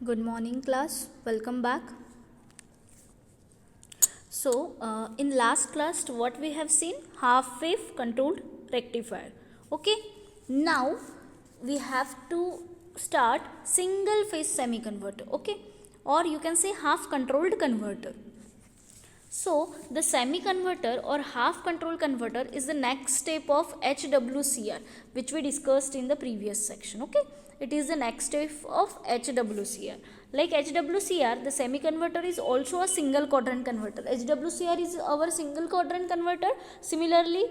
Good morning, class. Welcome back. In last class, what we have seen? Half wave controlled rectifier. Okay. Now, we have to start single phase semi converter. Okay. Or you can say half controlled converter. So, the semi converter or half control converter is the next step of HWCR, which we discussed in the previous section. Okay, it is the next step of HWCR. Like HWCR, the semi converter is also a single quadrant converter. HWCR is our single quadrant converter. Similarly,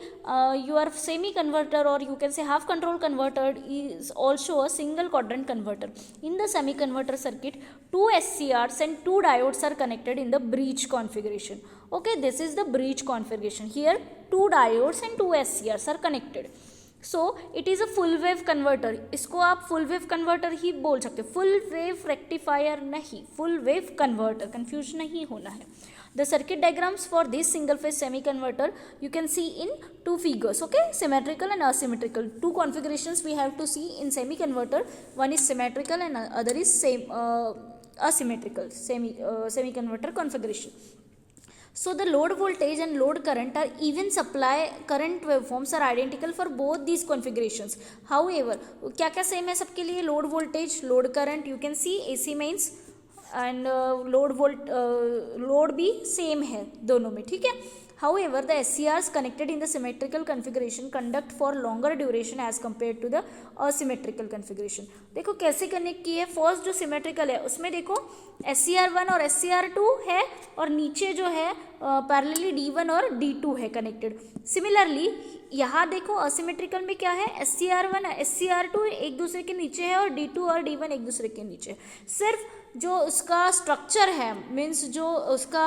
your semi converter or you can say half control converter is also a single quadrant converter. In the semi converter circuit, two SCRs and two diodes are connected in the bridge configuration. Okay, this is the bridge configuration. Here two diodes and two SCRs are connected. So it is a full wave converter. इसको आप full wave converter ही बोल सकते हो, full wave rectifier नहीं, full wave converter. Confuse नहीं होना है. The circuit diagrams for this single phase semi converter you can see in two figures. Okay, symmetrical and asymmetrical. Two configurations we have to see in semi converter. One is symmetrical and other is asymmetrical semi converter configuration. So the load voltage and load current are even supply current waveforms are identical for both these configurations. However, क्या क्या same है सबके लिए? Load voltage, load current, you can see AC means and load भी same है दोनों में. ठीक है. However, the SCRs connected in the symmetrical configuration conduct for longer duration as compared to the asymmetrical configuration. देखो कैसे कनेक्ट की है. फर्स्ट जो सिमेट्रिकल है उसमें देखो SCR1 और SCR2 है और नीचे जो है पैरेलली D1 और D2 है कनेक्टेड. सिमिलरली यहाँ देखो असिमेट्रिकल में क्या है, SCR1 SCR2 एक दूसरे के नीचे है और D2 और D1 एक दूसरे के नीचे. सिर्फ जो उसका स्ट्रक्चर है मीन्स जो उसका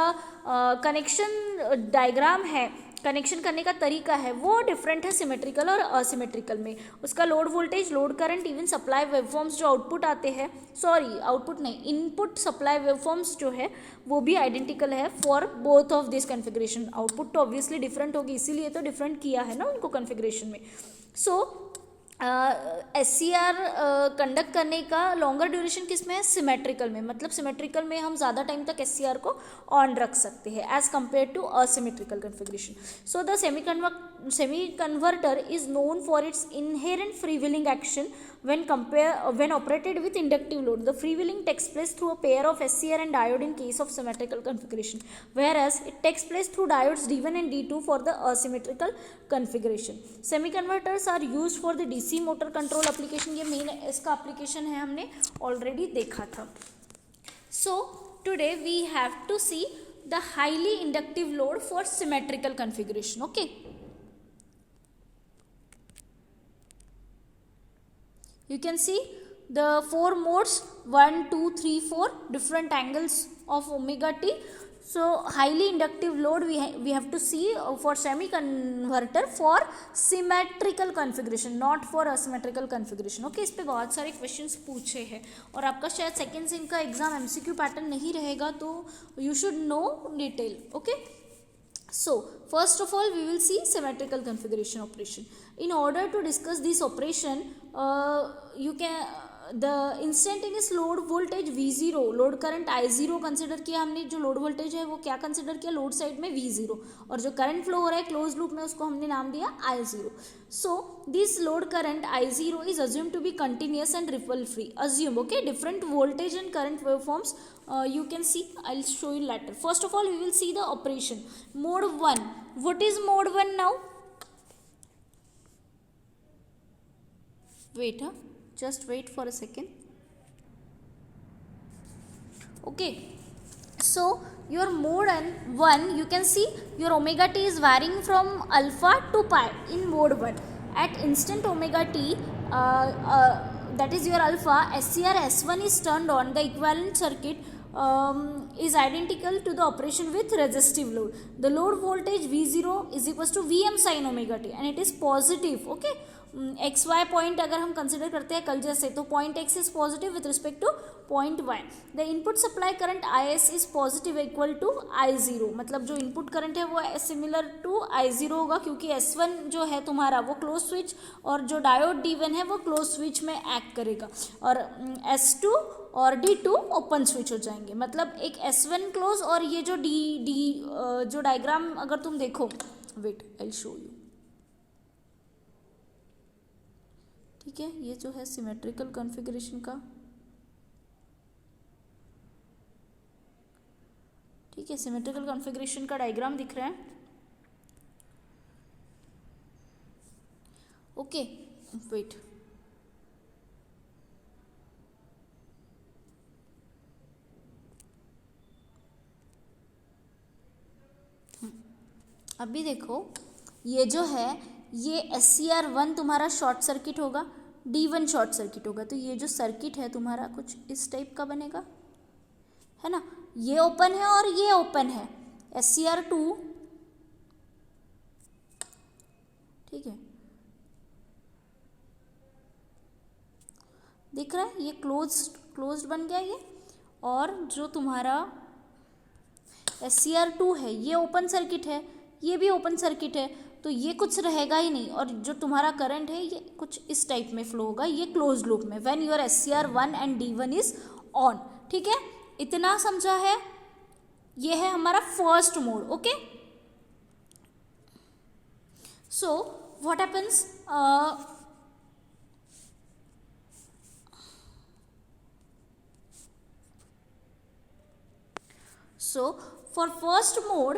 कनेक्शन डायग्राम है, कनेक्शन करने का तरीका है वो डिफरेंट है सिमेट्रिकल और असिमेट्रिकल में. उसका load voltage, load current, even supply waveforms जो आउटपुट आते हैं, सॉरी आउटपुट नहीं, इनपुट सप्लाई वेवफॉर्म्स जो है वो भी आइडेंटिकल है for both of this configuration. Output तो ऑब्वियसली डिफरेंट होगी, इसीलिए तो डिफरेंट किया है ना उनको कन्फिग्रेशन में. सो SCR कंडक्ट करने का लॉन्गर ड्यूरेशन किस में है? सिमेट्रिकल में. मतलब सिमेट्रिकल में हम ज़्यादा टाइम तक SCR को ऑन रख सकते हैं as compared to asymmetrical configuration. So the semi converter is known for its inherent freewheeling action when operated with inductive load. The freewheeling takes place through a pair of SCR and diode in case of symmetrical configuration, whereas it takes place through diodes D1 and D2 for the asymmetrical configuration. Semi converters are used for the DC motor control application. ये main इसका application है, हमने already देखा था. So today we have to see the highly inductive load for symmetrical configuration. Okay. You can see the four modes 1, 2, 3, 4 different angles of omega t. So highly inductive load we have to see for semi converter for symmetrical configuration, not for asymmetrical configuration. Okay, इस पे बहुत सारे questions पूछे हैं और आपका शायद second SIM का एग्जाम MCQ पैटर्न नहीं रहेगा, तो you should know detail. Okay. So first of all we will see symmetrical configuration operation. In order to discuss this operation, you can the instantaneous load voltage V0, load current I0 consider किया हमने. जो load voltage है वो क्या consider किया? Load side में V0, और जो करंट फ्लो हो रहा है क्लोज लूप में उसको हमने नाम दिया I0. So this load current I0 is assume to be continuous and ripple free. Assume. Okay, different voltage and current waveforms you can see. I'll show you later. First of all we will see the operation. Mode 1. What is mode 1 now? Wait, just wait for a second. Okay, so your mode 1, you can see your omega t is varying from alpha to pi in mode 1. At instant omega t, that is your alpha, SCR S1 is turned on. The equivalent circuit is identical to the operation with resistive load. The load voltage V0 is equals to Vm sin omega t and it is positive. Okay, X Y point अगर हम consider करते हैं कल जैसे, तो point X is positive with respect to point Y. The input supply current I S is positive equal to I zero. मतलब जो input current है वो सिमिलर टू आई जीरो होगा, क्योंकि एस वन जो है तुम्हारा वो क्लोज स्विच और जो डायोड डी वन है वो क्लोज स्विच में एक्ट करेगा, और एस टू और D2 ओपन स्विच हो जाएंगे. मतलब एक S1 क्लोज और ये जो जो डायग्राम अगर तुम देखो, वेट आई शो यू. ठीक है, ये जो है सिमेट्रिकल कॉन्फ़िगरेशन का, ठीक है, सिमेट्रिकल कॉन्फ़िगरेशन का डायग्राम दिख रहा है. ओके, वेट, अभी देखो, ये जो है ये SCR1 तुम्हारा शॉर्ट सर्किट होगा, D1 शॉर्ट सर्किट होगा. तो ये जो सर्किट है तुम्हारा कुछ इस टाइप का बनेगा, है ना. ये ओपन है और ये ओपन है, SCR2, ठीक है, दिख रहा है, ये क्लोज्ड बन गया ये. और जो तुम्हारा SCR2 है ये ओपन सर्किट है, ये भी ओपन सर्किट है, तो ये कुछ रहेगा ही नहीं. और जो तुम्हारा करंट है ये कुछ इस टाइप में फ्लो होगा, ये क्लोज लूप में, when your SCR1 and D1 is on. ठीक है, इतना समझा है. ये है हमारा first mode. Okay, so what happens, so for first mode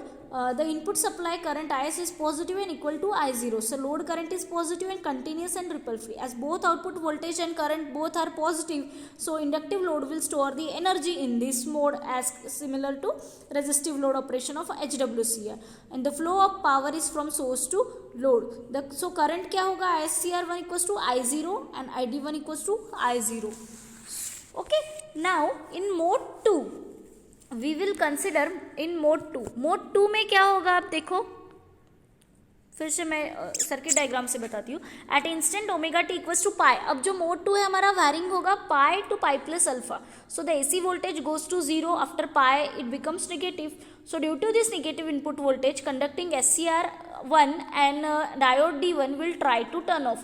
the input supply current IS is positive and equal to I0. So load current is positive and continuous and ripple free, as both output voltage and current both are positive. So inductive load will store the energy in this mode as similar to resistive load operation of HWCR, and the flow of power is from source to load. So current क्या होगा, SCR1 equals to I0 and ID1 equals to I0. Okay, now in mode 2 we will consider in mode 2. Mode 2 में क्या होगा, आप देखो, फिर से मैं सर्किट डायग्राम से बताती हूँ. At instant omega t equals to pi. अब जो मोड 2 है हमारा वायरिंग होगा pi to pi plus alpha. So the AC voltage goes to zero. After pi it becomes negative. So due to this negative input voltage, conducting SCR1 and diode D1 will try to turn off.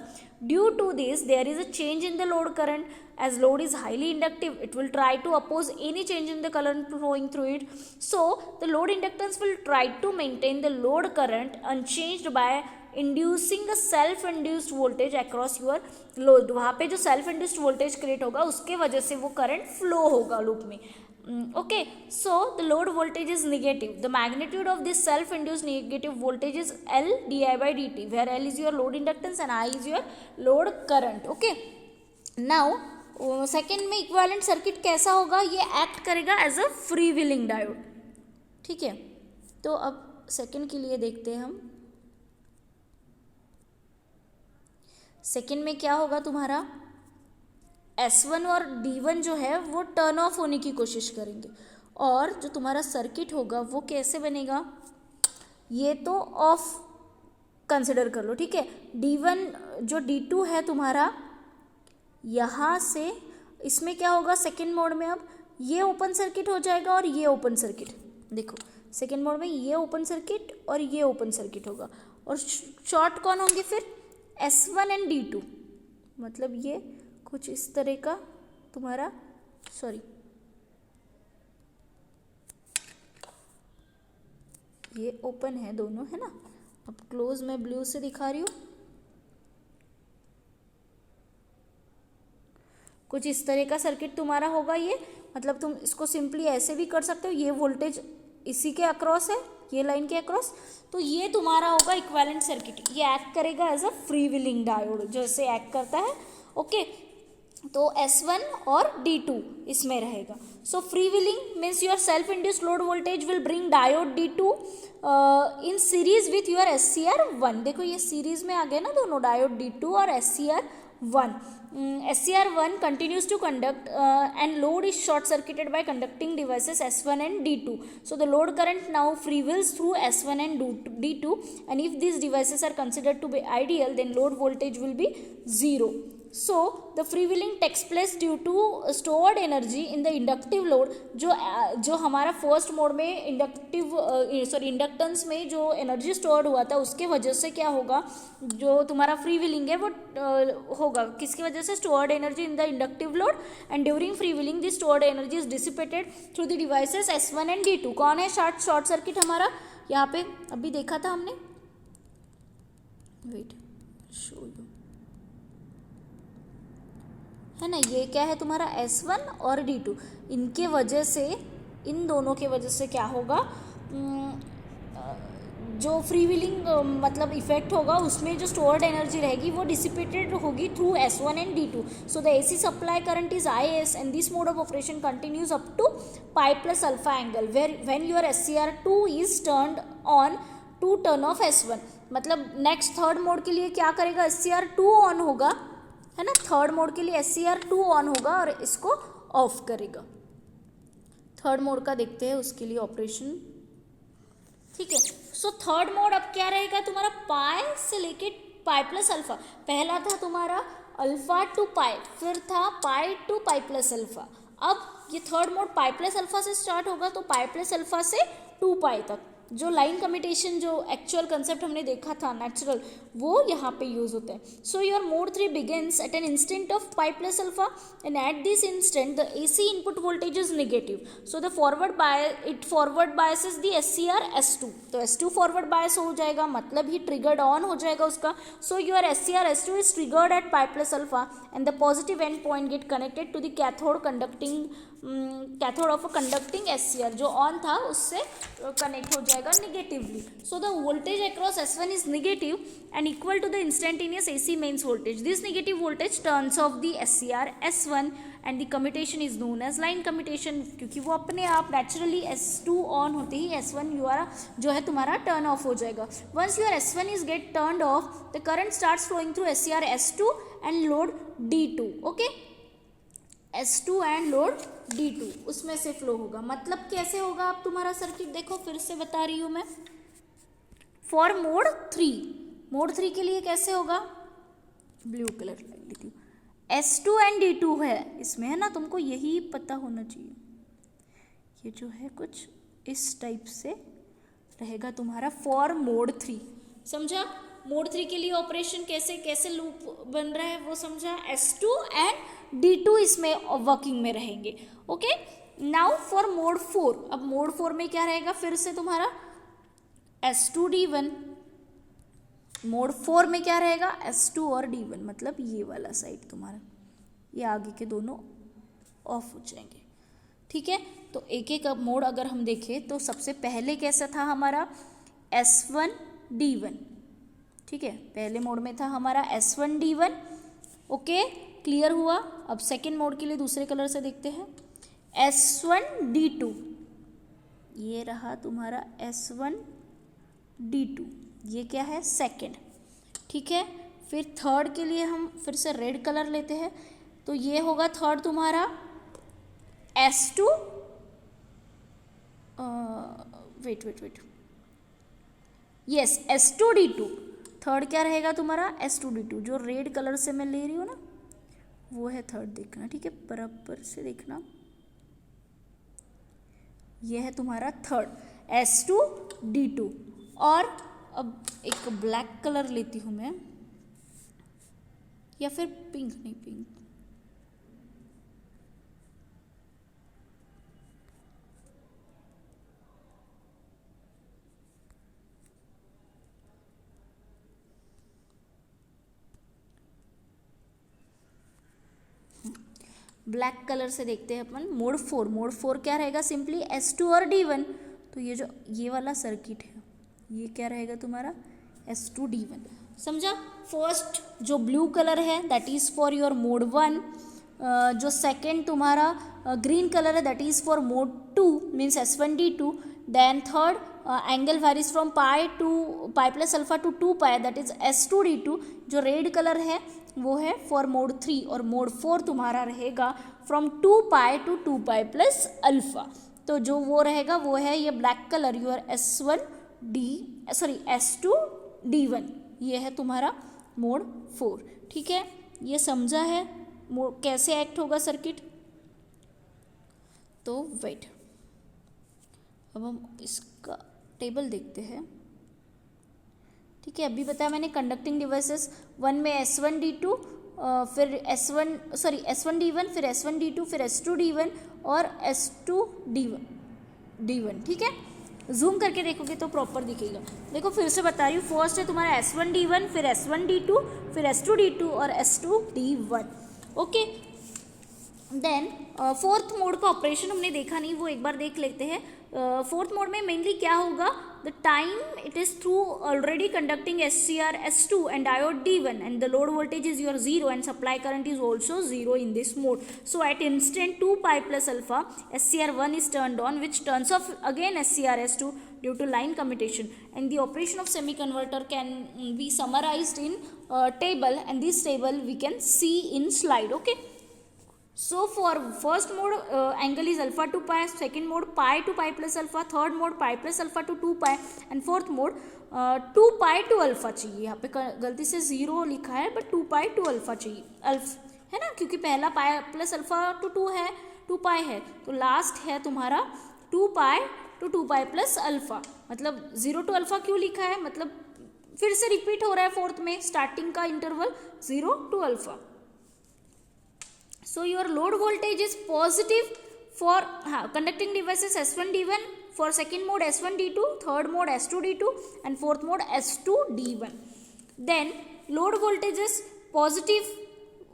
Due to this, there is a change in the load current. As load is highly inductive, it will try to oppose any change in the current flowing through it. So the load inductance will try to maintain the load current unchanged by inducing a self-induced voltage across your load. वहाँ पे जो self-induced voltage create होगा उसके वजह से वो current flow होगा loop में. Okay, so the load voltage is negative. The magnitude of this self-induced negative voltage is L di by dt, where L is your load inductance and I is your load current. Okay, now second में equivalent circuit कैसा होगा, ये act करेगा as a free wheeling diode. ठीक है, तो अब second के लिए देखते हैं हम. सेकेंड में क्या होगा, तुम्हारा S1 और D1 जो है वो टर्न ऑफ होने की कोशिश करेंगे, और जो तुम्हारा सर्किट होगा वो कैसे बनेगा, ये तो ऑफ कंसिडर कर लो. ठीक है, D1 जो D2 है तुम्हारा, यहाँ से इसमें क्या होगा सेकेंड मोड में, अब ये ओपन सर्किट हो जाएगा और ये ओपन सर्किट. देखो सेकेंड मोड में ये ओपन सर्किट और ये ओपन सर्किट होगा, और शॉर्ट कौन होंगे फिर, S1 एंड D2. मतलब ये कुछ इस तरह का तुम्हारा, सॉरी ये ओपन है दोनों, है ना. अब क्लोज मैं ब्लू से दिखा रही हूँ. कुछ इस तरह का सर्किट तुम्हारा होगा ये. मतलब तुम इसको सिंपली ऐसे भी कर सकते हो, ये वोल्टेज इसी के अक्रॉस है, ये लाइन के अक्रॉस, तो ये तुम्हारा होगा इक्विवेलेंट सर्किट. ये एक्ट करेगा as a free wheeling diode जैसे एक्ट करता है. ओके, तो S1 और D2 इसमें रहेगा. So free wheeling means your self induced load voltage will bring diode D2 in series with your SCR1. देखो ये सीरीज में आ गए ना दोनों, डायोड D2 और SCR1. 1. SCR1 continues to conduct and load is short circuited by conducting devices S1 and D2. So the load current now freewheels through S1 and D2, and if these devices are considered to be ideal, then load voltage will be 0. So the freewheeling takes place due to stored energy in the inductive load. जो हमारा first mode में inductance में जो energy stored हुआ था उसके वजह से क्या होगा, जो तुम्हारा फ्री व्हीलिंग है वो होगा किसकी वजह से, stored energy in the inductive load, and during free wheeling the stored energy is dissipated through the devices S1 and D2. कौन है शॉर्ट सर्किट हमारा, यहाँ पे अभी देखा था हमने, वेट शो यू, है ना, ये क्या है तुम्हारा S1 और D2. इनके वजह से, इन दोनों के वजह से क्या होगा, जो फ्री व्हीलिंग मतलब इफेक्ट होगा उसमें जो स्टोर्ड एनर्जी रहेगी वो डिसिपेटेड होगी through S1 and D2. So the AC supply current is IS and this mode of operation continues up to pi plus alpha angle where when your SCR2 is turned on to turn off S1. मतलब next third mode के लिए क्या करेगा, SCR2 on होगा, है ना, third mode के लिए SCR2 ऑन होगा और इसको ऑफ करेगा. थर्ड मोड का देखते हैं उसके लिए ऑपरेशन. ठीक है, सो थर्ड मोड अब क्या रहेगा तुम्हारा, पाई से लेके पाई प्लस अल्फा. पहला था तुम्हारा अल्फा टू पाई, फिर था पाई टू पाई प्लस अल्फा. अब ये थर्ड मोड पाई प्लस अल्फा से स्टार्ट होगा, तो पाई प्लस अल्फा से 2 पाई तक जो लाइन कम्यूटेशन, जो एक्चुअल कंसेप्ट हमने देखा था नेचुरल, वो यहाँ पे यूज होता है. So your mode 3 begins at an instant of pi plus alpha and at this instant the AC input voltage is negative. So the forward biases the SCR S2. तो S2 forward bias हो जाएगा, मतलब ही triggered on हो जाएगा उसका. So your SCR S2 is triggered at pi plus alpha and the positive end point gate connected to the cathode of a conducting SCR. जो on था उससे कनेक्ट हो जाएगा negatively. So the voltage across S1 is negative and equal to the instantaneous AC mains voltage. This negative voltage turns off the SCR S1 and the commutation is known as line commutation, क्योंकि वो अपने आप naturally S2 on होते ही S1 जो है तुम्हारा turn off हो जाएगा. Once your S1 is gate turned off, the current starts flowing through SCR S2 and load D2. Okay, S2 and load D2 उसमें से फ्लो होगा. मतलब कैसे होगा, आप तुम्हारा सर्किट देखो, फिर से बता रही हूँ मैं. फॉर मोड 3 के लिए कैसे होगा, ब्लू कलर लग लेती हूँ. S2 एंड D2 है इसमें, है ना, तुमको यही पता होना चाहिए. ये जो है कुछ इस टाइप से रहेगा तुम्हारा फॉर मोड 3. समझा, मोड 3 के लिए ऑपरेशन कैसे लूप बन रहा है वो समझा. S2 एंड D2 इसमें वर्किंग में रहेंगे. Okay, now for mode 4. अब मोड 4 में क्या रहेगा, फिर से तुम्हारा S2 D1. मोड 4 में क्या रहेगा, S2 और D1, मतलब ये वाला साइड तुम्हारा, ये आगे के दोनों ऑफ हो जाएंगे. ठीक है, तो एक एक मोड अगर हम देखें तो सबसे पहले कैसा था हमारा S1 D1. ठीक है, पहले मोड में था हमारा S1 D1. ओके, क्लियर हुआ. अब सेकेंड मोड के लिए दूसरे कलर से देखते हैं, S1 D2. ये रहा तुम्हारा S1 D2, ये क्या है, सेकेंड. ठीक है, फिर थर्ड के लिए हम फिर से रेड कलर लेते हैं, तो ये होगा थर्ड तुम्हारा S2 wait yes S2 D2. Third क्या रहेगा तुम्हारा, S2 D2. जो रेड कलर से मैं ले रही हूँ ना, वो है थर्ड. देखना, ठीक है, बराबर से देखना. ये है तुम्हारा थर्ड S2 D2. और अब एक ब्लैक कलर लेती हूँ मैं, या फिर पिंक, नहीं पिंक, ब्लैक कलर से देखते हैं अपन. मोड 4 क्या रहेगा, सिंपली S2 और D1. तो ये वाला सर्किट है, ये क्या रहेगा तुम्हारा S2 D1. समझा. फर्स्ट जो ब्लू कलर है that is for your mode 1. जो सेकेंड तुम्हारा ग्रीन कलर है that is for mode 2 means S1 D2. Then third angle varies from pi plus alpha to 2 pi, that is S2D2. जो red colour है वो है for mode 3, और mode 4 तुम्हारा रहेगा from 2 pi to 2 pi plus alpha. तो जो वो रहेगा वो है ये ब्लैक कलर, योर S2D1, ये है तुम्हारा मोड 4. ठीक है, ये समझा है कैसे एक्ट होगा सर्किट. तो वेट, अब हम इसका टेबल देखते हैं. ठीक है, अभी बताया मैंने कंडक्टिंग डिवाइसेस 1 में S1D2, फिर S1D1, फिर S1D2, फिर S2D1 और S2D1. ठीक है, जूम करके देखोगे तो प्रॉपर दिखेगा. देखो फिर से बता रही हूँ, फर्स्ट है तुम्हारा S1D1, फिर S1D2, फिर S2D2 और S2D1. Okay, then fourth mode का ऑपरेशन हमने देखा नहीं, वो एक बार देख लेते हैं. फोर्थ मोड में मेनली क्या होगा, the time it is through already conducting SCR S2 and diode D1 and the load voltage is your 0 and supply current is also 0 in this mode. So at instant 2 pi plus alpha SCR1 is turned on, which turns off again SCR S2 due to line commutation, and the operation of semi-converter can be summarized in table, and this table we can see in slide. Okay, so for first mode angle is alpha to pi, second mode pi to pi plus alpha, third mode pi plus alpha to 2 pi, and fourth mode 2 pi to alpha चाहिए. यहाँ पे गलती से 0 लिखा है, but 2 pi to alpha चाहिए, है ना, क्योंकि पहला pi plus alpha to 2 है, 2 pi है, तो लास्ट है तुम्हारा 2 pi to 2 pi plus alpha. मतलब 0 to alpha क्यों लिखा है, मतलब फिर से रिपीट हो रहा है फोर्थ में, स्टार्टिंग का interval 0 to alpha. So your load voltage is positive for conducting devices S1D1, for second mode S1D2, third mode S2D2 and fourth mode S2D1. Then load voltage is positive.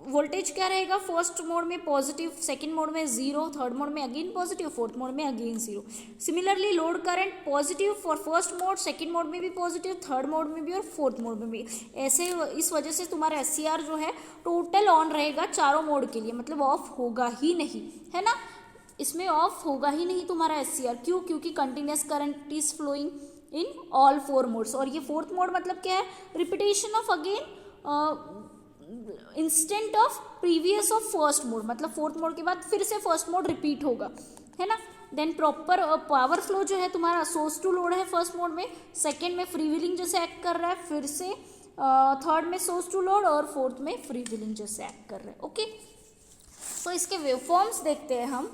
Voltage क्या रहेगा, first mode में positive, second mode में 0, third mode में again positive, fourth mode में again 0. Similarly load current positive for first mode, second mode में भी positive, third mode में भी और फोर्थ मोड में भी. ऐसे इस वजह से तुम्हारा SCR जो है टोटल ऑन रहेगा चारों मोड के लिए, मतलब ऑफ होगा ही नहीं, है ना, इसमें ऑफ होगा ही नहीं तुम्हारा SCR. क्यों, क्योंकि continuous current is flowing in all 4 modes. और ये फोर्थ मोड मतलब क्या है, repetition of again instant of previous of first mode, मतलब फोर्थ मोड के बाद फिर से फर्स्ट मोड रिपीट होगा, है ना. देन प्रॉपर पावर फ्लो जो है तुम्हारा सोर्स टू लोड है फर्स्ट मोड में, सेकंड में फ्री व्हीलिंग जैसे एक्ट कर रहा है, फिर से थर्ड में सोर्स टू लोड और फोर्थ में फ्री व्हीलिंग जैसे एक्ट कर रहा है. ओके, तो इसके वेवफॉर्म्स देखते हैं हम.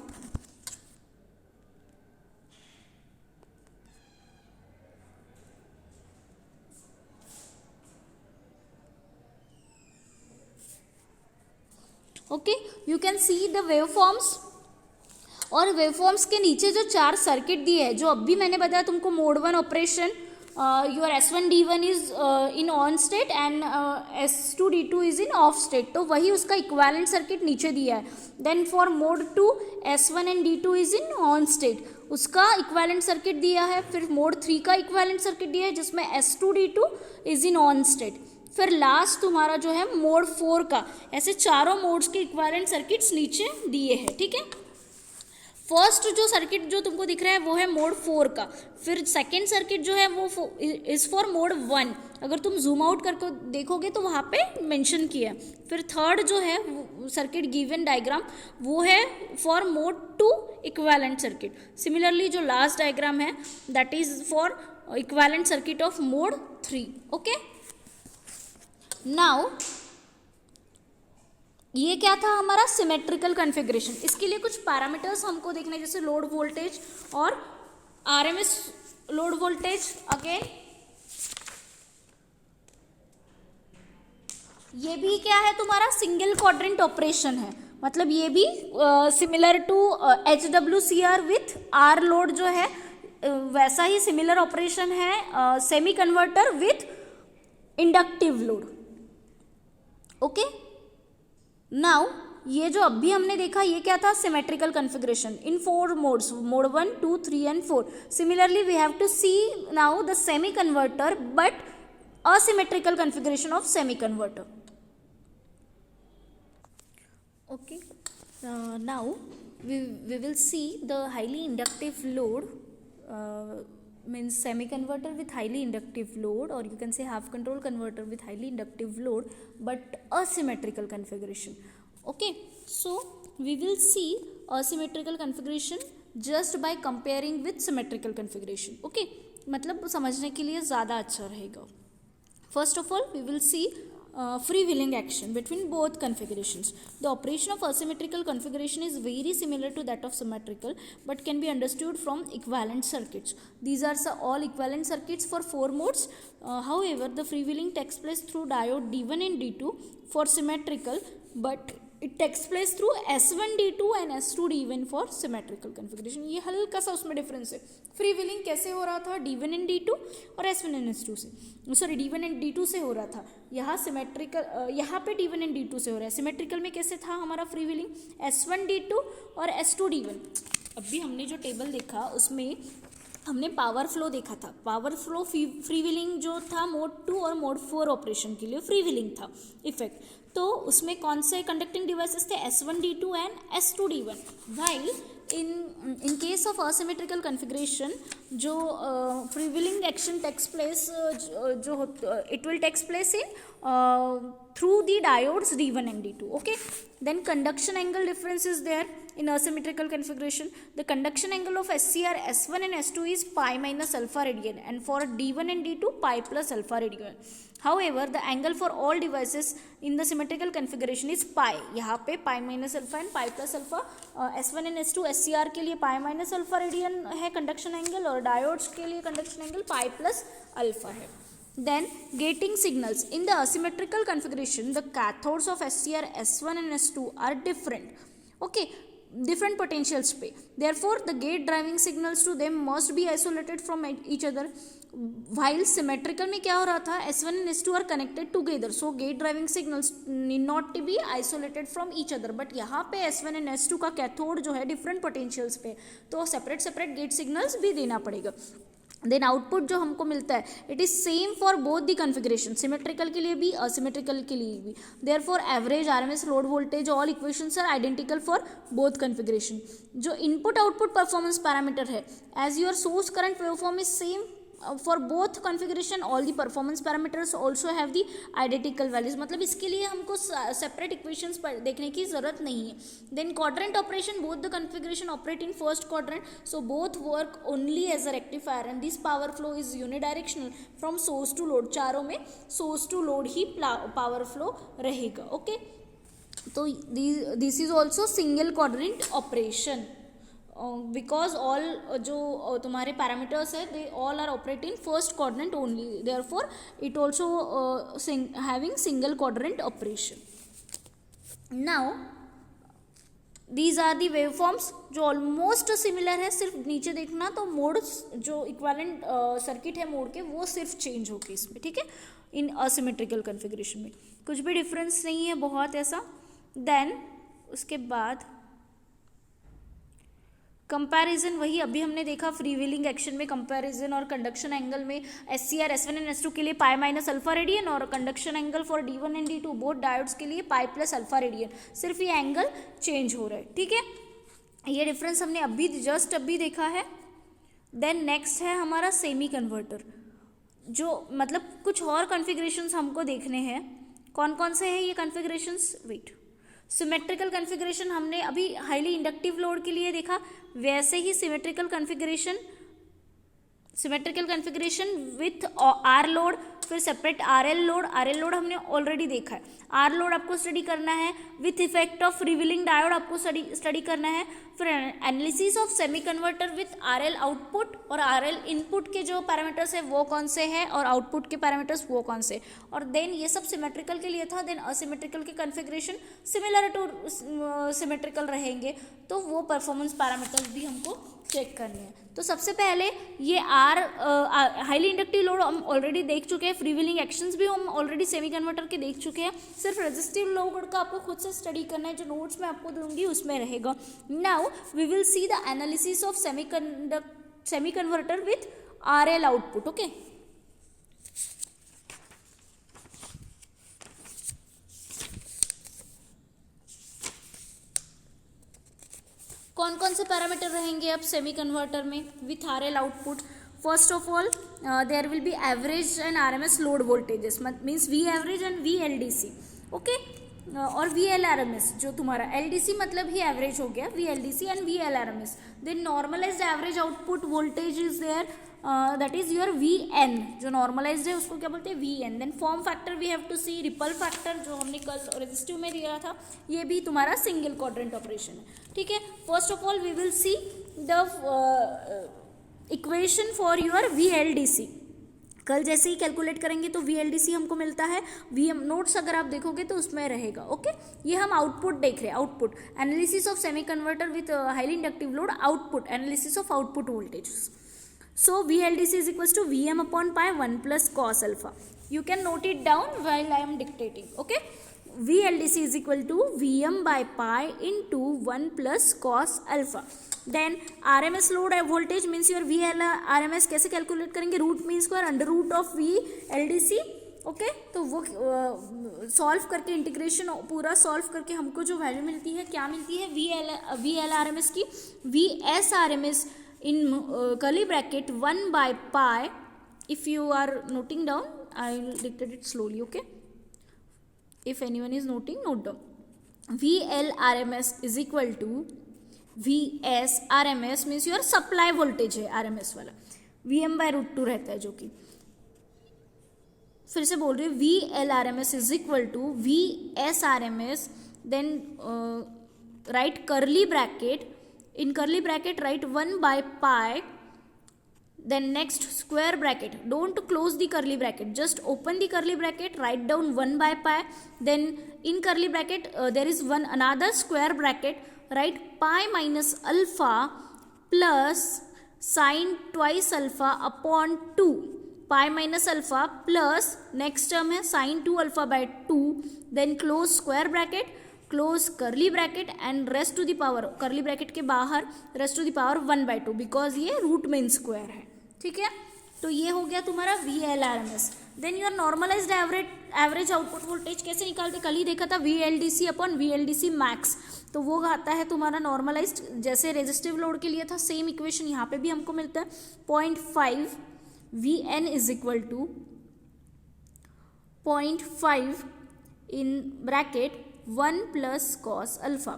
Okay, you can see the waveforms. और वेवफॉर्म्स के नीचे जो 4 सर्किट दिए हैं, जो अभी मैंने बताया तुमको, mode 1 operation, your S1D1 is in on state and S2D2 is in off state, तो वही उसका इक्विवेलेंट सर्किट नीचे दिया है. Then for mode 2 S1 and D2 is in on state, उसका इक्विवेलेंट सर्किट दिया है. फिर मोड 3 का इक्विवेलेंट सर्किट दिया है जिसमें S2D2 is in on state. फिर लास्ट तुम्हारा जो है मोड 4 का. ऐसे चारों मोड्स के इक्विवेलेंट सर्किट्स नीचे दिए हैं. ठीक है, फर्स्ट जो सर्किट जो तुमको दिख रहा है वो है मोड 4 का. फिर सेकेंड सर्किट जो है वो इज फॉर मोड 1, अगर तुम जूम आउट करके देखोगे तो वहाँ पे मेंशन किया है. फिर थर्ड जो है सर्किट गिवन डायग्राम वो है for mode 2 equivalent circuit. Similarly जो लास्ट डायग्राम है that is for equivalent circuit of mode 3. Okay, now ये क्या था हमारा सिमेट्रिकल कॉन्फ़िगरेशन. इसके लिए कुछ पैरामीटर्स हमको देखना है, जैसे लोड वोल्टेज और RMS लोड वोल्टेज. अगेन ये भी क्या है तुम्हारा सिंगल क्वाड्रेंट ऑपरेशन है, मतलब ये भी similar to HWCR with R load जो है वैसा ही सिमिलर ऑपरेशन है semi converter with inductive load. Okay, now ये जो अभी हमने देखा ये क्या था, symmetrical configuration in 4 modes, mode 1, 2, 3 and 4. Similarly we have to see now the semi converter but asymmetrical configuration of semi converter. Okay, now we will see the highly inductive load means semi-converter with highly inductive load, or you can say half control converter with highly inductive load but asymmetrical configuration. Okay, so we will see asymmetrical configuration just by comparing with symmetrical configuration. Okay, मतलब समझने के लिए ज़्यादा अच्छा रहेगा. First of all, we will see freewheeling action between both configurations. The operation of asymmetrical configuration is very similar to that of symmetrical, but can be understood from equivalent circuits. These are all equivalent circuits for 4 modes. However, the freewheeling takes place through diode D1 and D2 for symmetrical, but it takes place through S1 D2 and S2 D1 for symmetrical configuration. ये हल्का सा उसमें difference है. Free wheeling कैसे हो रहा था? D1 and D2 और S1 and S2 से, सॉरी D1 and D2 से हो रहा था. यहाँ सिमेट्रिकल, यहाँ पे D1 and D2 से हो रहा है. सिमेट्रिकल में कैसे था हमारा फ्री व्हीलिंग? S1 D2 और S2 D1. अभी हमने जो टेबल देखा उसमें हमने पावर फ्लो देखा था. पावर फ्लो फ्री व्हीलिंग जो था मोड 2 और मोड 4 ऑपरेशन के लिए फ्री व्हीलिंग था इफेक्ट. तो उसमें कौन से कंडक्टिंग डिवाइसेस थे? S1 D2 and S2 D1. While in case of asymmetrical configuration जो freewheeling action takes place जो it will takes place in through the diodes D1 and D2. Okay, then conduction angle difference is there in asymmetrical configuration. The conduction angle of SCR S1 and S2 is pi minus alpha radian, and for D1 and D2 pi plus alpha radian. However, the angle for all devices in the symmetrical configuration is pi. यहाँ पे pi minus alpha and pi plus alpha. S1 and S2 SCR के लिए pi minus alpha radian है conduction angle, और diodes के लिए conduction angle pi plus alpha है. Then gating signals in the asymmetrical configuration, the cathodes of SCR S1 and S2 are different. Okay, different potentials पे. Therefore, the gate driving signals to them must be isolated from each other. While symmetrical में क्या हो रहा था? S1 and S2 are connected together, so gate driving signals need not to be isolated from each other. But यहाँ पे S1 and S2 का cathode जो है different potentials पे, तो separate gate signals भी देना पड़ेगा. देन आउटपुट जो हमको मिलता है it is same for both the configuration, symmetrical के लिए भी असिमेट्रिकल के लिए भी. Therefore average RMS load voltage all equations are identical for both configuration. जो इनपुट आउटपुट परफॉर्मेंस पैरामीटर है, as your source current waveform is same for both configuration, all the performance parameters also have the identical values. मतलब इसके लिए हमको separate equations देखने की ज़रूरत नहीं है. Then quadrant operation, both the configuration operate in first quadrant, so both work only as a rectifier, and this power flow is unidirectional from source to load. चारों में source to load he power flow रहेगा. Okay, तो this is also single quadrant operation. Because all जो तुम्हारे parameters है they all are operating first quadrant only, therefore it also having single quadrant operation. Now these are the waveforms जो almost similar है, सिर्फ नीचे देखना तो मोड जो इक्विवेलेंट सर्किट है मोड के वो सिर्फ चेंज होके इसमें. ठीक है, इन असिमेट्रिकल कन्फिग्रेशन में कुछ भी डिफरेंस नहीं है बहुत ऐसा. देन उसके बाद कंपैरिजन, वही अभी हमने देखा फ्री व्हीलिंग एक्शन में कंपैरिजन और कंडक्शन एंगल में SCR S1 एंड S2 के लिए पाई माइनस अल्फा रेडियन, और conduction angle for D1 and D2 both diodes के लिए पाई प्लस अल्फा रेडियन. सिर्फ ये एंगल चेंज हो रहा है. ठीक है, ये डिफरेंस हमने अभी देखा है. देन नेक्स्ट है हमारा सेमी कन्वर्टर, जो मतलब कुछ और कन्फिग्रेशंस हमको देखने हैं. कौन कौन से है ये कन्फिग्रेशंस? वेट, सिमेट्रिकल कन्फिग्रेशन हमने अभी हाईली इंडक्टिव लोड के लिए देखा, वैसे ही symmetrical configuration with R load, फिर सेपरेट RL लोड हमने ऑलरेडी देखा है. आर लोड आपको स्टडी करना है, with effect of freewheeling diode आपको स्टडी करना है. फिर analysis of semi converter with RL output और RL इनपुट के जो पैरामीटर्स है वो कौन से हैं और आउटपुट के पैरामीटर्स वो कौन से. और देन ये सब सिमेट्रिकल के लिए था. देन असिमेट्रिकल के कन्फिग्रेशन सिमिलर टू सिमेट्रिकल रहेंगे, तो वो परफॉर्मेंस पैरामीटर्स भी हमको चेक करने हैं. तो सबसे पहले ये हाईली इंडक्टिव लोड हम ऑलरेडी देख चुके हैं, फ्रीव्हीलिंग एक्शंस भी हम ऑलरेडी सेमी कन्वर्टर के देख चुके हैं. सिर्फ रेजिस्टिव लोड का आपको खुद से स्टडी करना है, जो नोट्स मैं आपको दूंगी उसमें रहेगा. Now we will see the analysis of semi converter with RL output. Okay, कौन कौन से पैरामीटर रहेंगे अब सेमी कन्वर्टर में with RL output? First of all there will be average and RMS load voltages means V average and V LDC, okay, और V L RMS जो तुम्हारा LDC मतलब ही एवरेज हो गया, V LDC and V L RMS. Then normalized average output voltage is there, that is your VN, जो normalized है उसको क्या बोलते हैं? VN. Then form factor we have to see, ripple factor जो हमने कल रेजिस्टिव में दिया था, ये भी तुम्हारा सिंगल क्वाड्रेंट ऑपरेशन है, ठीक है. First of all we will see the equation for your VLDC. कल जैसे ही कैलकुलेट करेंगे तो VLDC हमको मिलता है, VM नोट्स अगर आप देखोगे तो उसमें रहेगा, ओके. ये हम आउटपुट देख रहे हैं, output analysis of semi converter with highly inductive load, output analysis of output voltage. So VLDC is equals to Vm upon pi 1 plus cos alpha. You can note it down while I am dictating, okay. VLDC is equal to Vm by pi into 1 plus cos alpha. Then RMS load voltage means your VL RMS कैसे calculate करेंगे? Root mean square under root of VLDC, okay. तो वो solve करके integration पूरा solve करके हमको जो value मिलती है क्या मिलती है? VL RMS की VS RMS in curly bracket 1 by pi. If you are noting down, I will dictate it slowly, okay. If anyone is noting, note down. VL RMS is equal to VS RMS means your supply voltage है RMS वाला, VM by root 2 रहता है, जो कि फिर से बोल रही हूँ VL RMS is equal to VS RMS. then write curly bracket, in curly bracket write 1 by pi, then next square bracket, don't close the curly bracket, just open the curly bracket, write down 1 by pi. then in curly bracket there is one another square bracket, write pi minus alpha plus sin twice alpha upon 2, pi minus alpha plus next term है sin 2 alpha by 2, then close square bracket, close curly bracket and rest to the power, curly bracket के बाहर rest to the power 1/2 because ये root mean square है, ठीक है. तो ये हो गया तुम्हारा VL RMS. Then your normalized average output voltage कैसे निकालते? कल ही देखा था VLDC अपॉन VLDC मैक्स. तो वो आता है तुम्हारा नॉर्मलाइज्ड, जैसे रेजिस्टिव लोड के लिए था सेम इक्वेशन यहाँ पे भी हमको मिलता है. 0.5 VN is equal to 0.5 in bracket 1 plus cos alpha.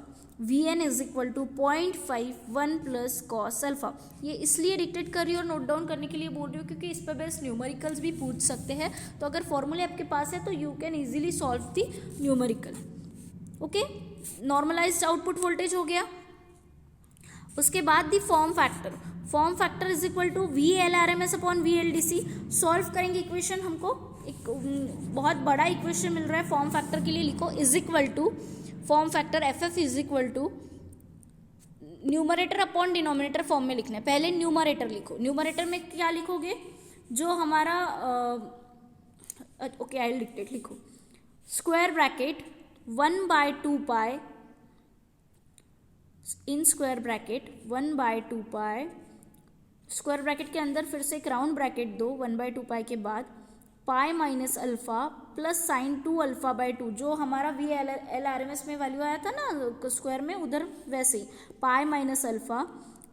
Vn is equal to 0.5 1 plus cos alpha. ये इसलिए डिक्टेट कर रही हूँ और नोट डाउन करने के लिए बोल रही हूँ क्योंकि इस पर बेस्ड न्यूमेरिकल्स भी पूछ सकते हैं. तो अगर फॉर्मूले आपके पास है तो you can easily solve the numerical, okay. Normalized output voltage हो गया. उसके बाद the form factor is equal to VL RMS upon VLDC. Solve करेंगे इक्वेशन, हमको एक बहुत बड़ा इक्वेशन मिल रहा है फॉर्म फैक्टर के लिए. लिखो is equal to form factor FF is equal to numerator upon denominator form में लिखना है. पहले न्यूमरेटर लिखो. न्यूमरेटर में क्या लिखोगे? जो हमारा ओके आई विल डिक्टेट. लिखो square bracket 1/2 pi in square bracket 1/2 pi, square bracket के अंदर फिर से एक राउंड ब्रैकेट दो 1/2 पाई के बाद, पाई minus alpha plus sine 2 alpha by 2, जो हमारा VL RMS में वैल्यू आया था ना स्क्वायर में, उधर वैसे ही pi minus alpha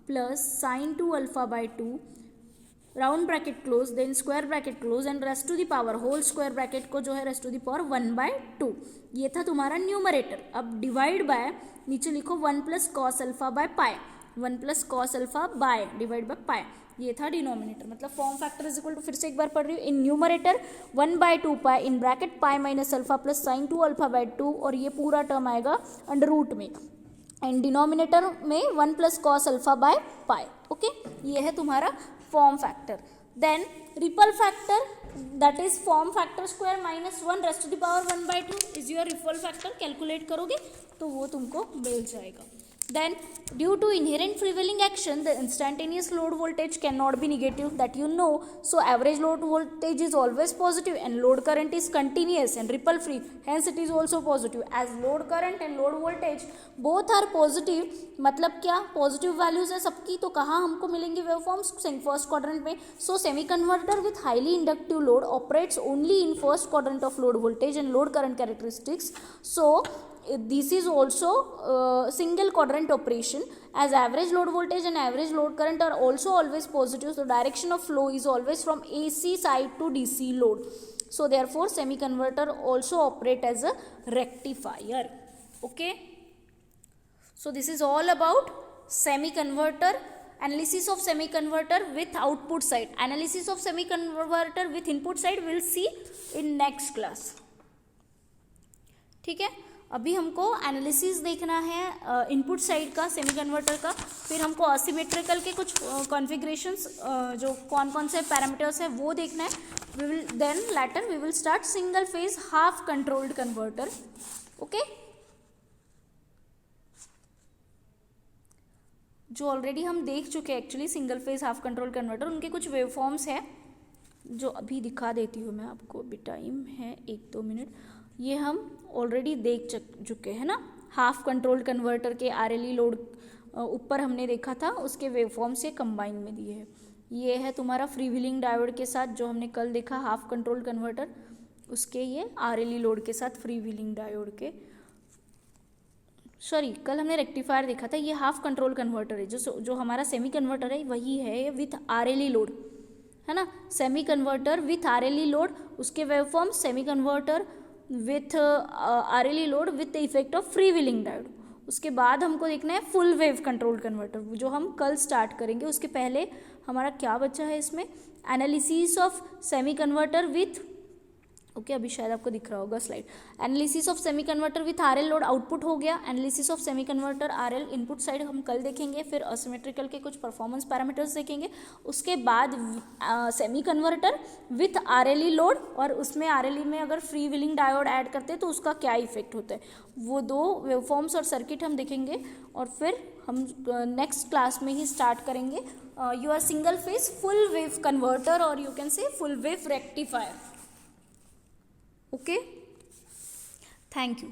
plus sine 2 alpha by 2, round bracket close, then square bracket close and rest to the power whole square bracket को जो है रेस्ट टू द पावर 1/2. ये था तुम्हारा न्यूमरेटर. अब डिवाइड बाय नीचे लिखो 1 plus cos alpha by pi, 1 plus cos alpha by divide by pi. ये था डिनोमिनेटर. मतलब form factor is equal to, फिर से एक बार पढ़ रही हूँ, in numerator 1/2 pi in bracket pi minus alpha plus sine 2 alpha by 2, और ये पूरा टर्म आएगा अंडर रूट में, एंड डिनोमिनेटर में 1 plus cos alpha by pi, okay. ये है तुम्हारा form factor. Then ripple factor, that is form factor square minus 1 raised to the power 1/2 is your ripple factor. Calculate करोगे तो वो तुमको मिल जाएगा. Then due to inherent prevailing action, the instantaneous load voltage cannot be negative, that you know. So average load voltage is always positive and load current is continuous and ripple free, hence it is also positive. As load current and load voltage both are positive, मतलब क्या positive values है सबकी, तो कहाँ हमको मिलेंगे waveforms? First quadrant में. So semi converter with highly inductive load operates only in first quadrant of load voltage and load current characteristics. So this is also single quadrant operation, as average load voltage and average load current are also always positive, so direction of flow is always from AC side to DC load. So therefore semi converter also operate as a rectifier. Okay, so this is all about semi converter, analysis of semi converter with output side. Analysis of semi converter with input side we'll see in next class. ठीक है, अभी हमको analysis देखना है input side का semi converter का, फिर हमको असिमेट्रिकल के कुछ कॉन्फ़िगरेशंस जो कौन कौन से पैरामीटर्स है वो देखना है. We will then later we will start single phase half controlled converter. Okay, जो ऑलरेडी हम देख चुके हैं actually single phase half control converter, उनके कुछ वेवफॉर्म्स हैं जो अभी दिखा देती हूँ मैं आपको. अभी टाइम है 1-2 मिनट. ये हम ऑलरेडी देख चुके हैं ना. हाफ कंट्रोल्ड कन्वर्टर के आरएलई लोड ऊपर हमने देखा था, उसके वेवफॉर्म्स ये कंबाइन में दिए हैं. ये है तुम्हारा फ्री व्हीलिंग डायोड के साथ जो हमने कल देखा हाफ कंट्रोल्ड कन्वर्टर, उसके ये आरएलई लोड के साथ फ्री व्हीलिंग डायोड के, सॉरी कल हमने रेक्टिफायर देखा था. ये हाफ कंट्रोल कन्वर्टर है. जो हमारा सेमी कन्वर्टर है वही है विथ आरएलई लोड, है ना. Semi converter with RLE load, उसके waveform semi converter with RLE load with the effect of free wheeling diode. उसके बाद हमको देखना है फुल वेव कंट्रोल कन्वर्टर जो हम कल स्टार्ट करेंगे. उसके पहले हमारा क्या बचा है इसमें, analysis of semi converter with, okay अभी शायद आपको दिख रहा होगा slide. Analysis of semi converter with RL load output हो गया. Analysis of semi converter RL input side हम कल देखेंगे. फिर असिमेट्रिकल के कुछ परफॉर्मेंस पैरामीटर्स देखेंगे. उसके बाद semi converter with RLE load, और उसमें आरएलई में अगर फ्री व्हीलिंग डायोड ऐड करते हैं तो उसका क्या इफेक्ट होता है, वो दो वेवफॉर्म्स और सर्किट हम देखेंगे. और फिर हम नेक्स्ट क्लास में ही स्टार्ट करेंगे your single phase full wave converter, और you can say full wave rectifier. Okay, thank you.